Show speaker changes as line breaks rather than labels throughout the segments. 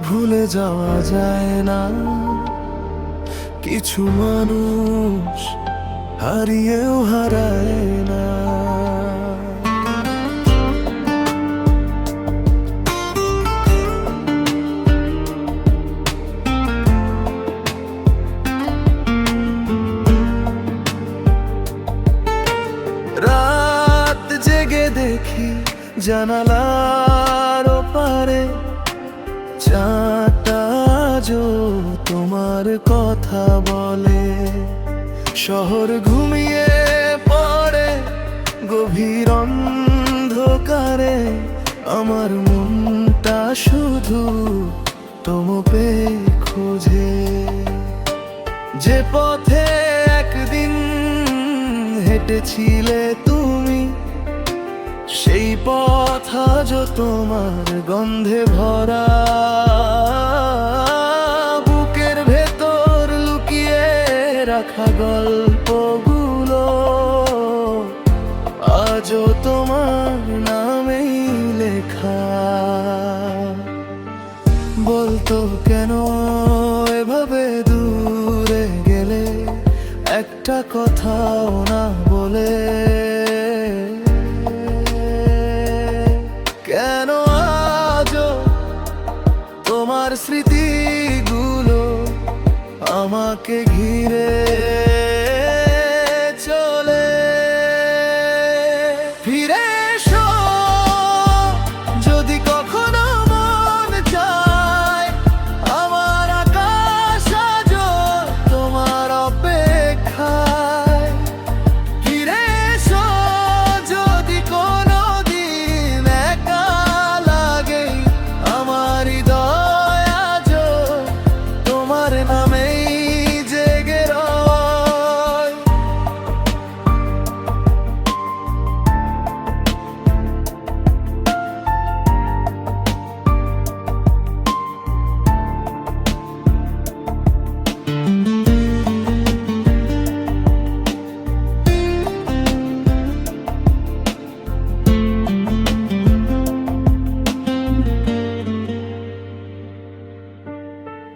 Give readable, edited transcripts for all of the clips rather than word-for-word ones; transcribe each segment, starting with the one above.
ভুলে যাওয়া যায় না, কিছু মানুষ হারিয়েও হারায় না। রাত জেগে দেখি জানালার ওপারে চাঁদটা আজও তোমার কথা বলে। শহর ঘুমিয়ে পড়ে গভীর অন্ধকারে, আমার মনটা শুধু তোমাকে খোঁজে। যে পথে একদিন হেঁটেছিলে তুমি, সেই পথ আজও তোমার গন্ধে ভরা। বুকের ভেতর লুকিয়ে রাখা গল্পগুলো আজও তোমার নামেই লেখা। বলতো কেন এভাবে দূরে গেলে, একটা কথাও না বলে। কেন আজও তোমার স্মৃতিগুলো আমাকে ঘিরে চলে। ফিরে এসো যদি কখনো মন চায়, আমার আকাশ আজও তোমার অপেক্ষায়। ফিরে এসো যদি কোনো দিন একা লাগে, আমার হৃদয় আজও তোমার নামেই জেগে রয়।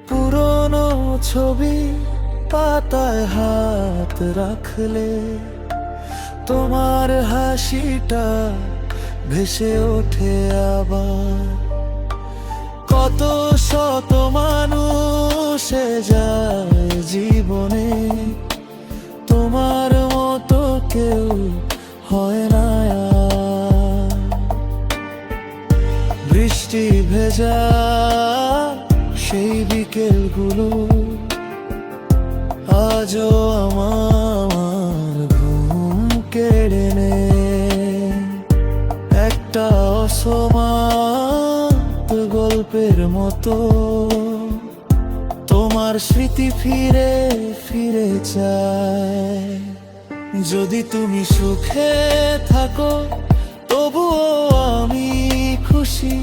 পুরনো ছবি পাতায় হাত রাখলে, তোমার হাসিটা ভেসে ওঠে আবার। কত শত মানুষে যায় জীবনে, তোমার মতো কেউ হয় না আর। বৃষ্টি ভেজা সেই বিকেলগুলো আজও আমার ঘুম কেড়ে নেয়। একটা অসমাপ্ত গল্পের মতো তোমার স্মৃতি ফিরে ফিরে যায়। যদি তুমি সুখে থাকো তবুও আমি খুশি,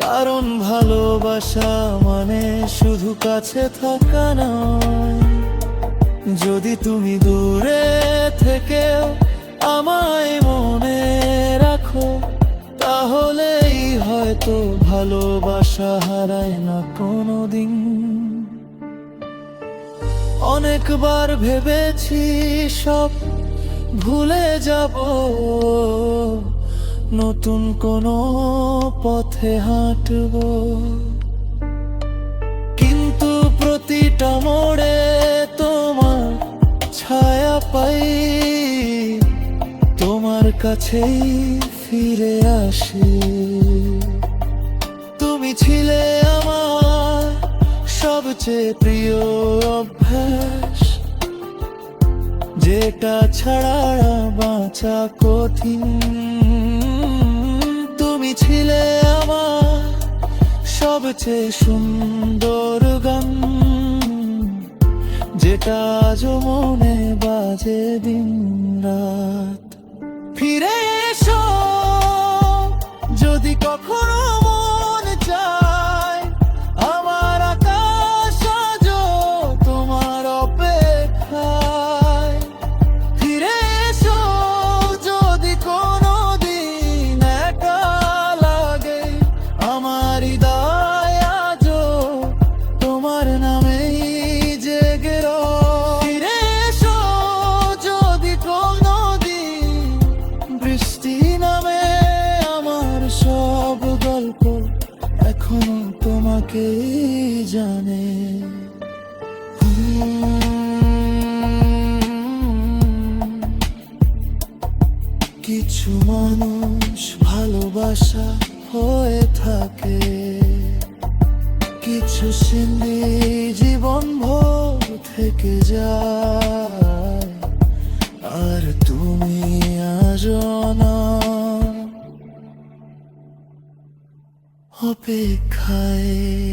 কারণ ভালোবাসা মানে শুধু কাছে থাকা নয়। যদি তুমি দূরে থেকেও আমায় মনে রাখো, তাহলেই হয়তো ভালোবাসা হারায় না কোনোদিন। অনেকবার ভেবেছি সব ভুলে যাব, নতুন কোনো পথে হাঁটব, কিন্তু প্রতিটা মোড়ে তোমার ছায়া পাই, তোমার কাছেই ফিরে আসি। তুমি ছিলে আমার সবচেয়ে প্রিয় অভ্যাস, যেটা ছাড়া বাঁচা কঠিন। তুমি ছিলে আমার সবচেয়ে সুন্দর গান, যেটা আজও মনে বাজে দিন রাত। ফিরে এসো যদি কখনো মন চায়, আমার আকাশ আজও তোমার অপেক্ষায়। ফিরে এসো যদি কোনো দিন একা লাগে, আমার হৃদয় আজও তোমাকে জানে। কিছু মানুষ ভালোবাসা হয়ে থাকে, কিছু স্মৃতি জীবন ভর থেকে যায়। আর তুমি আজও না অপেক্ষায়।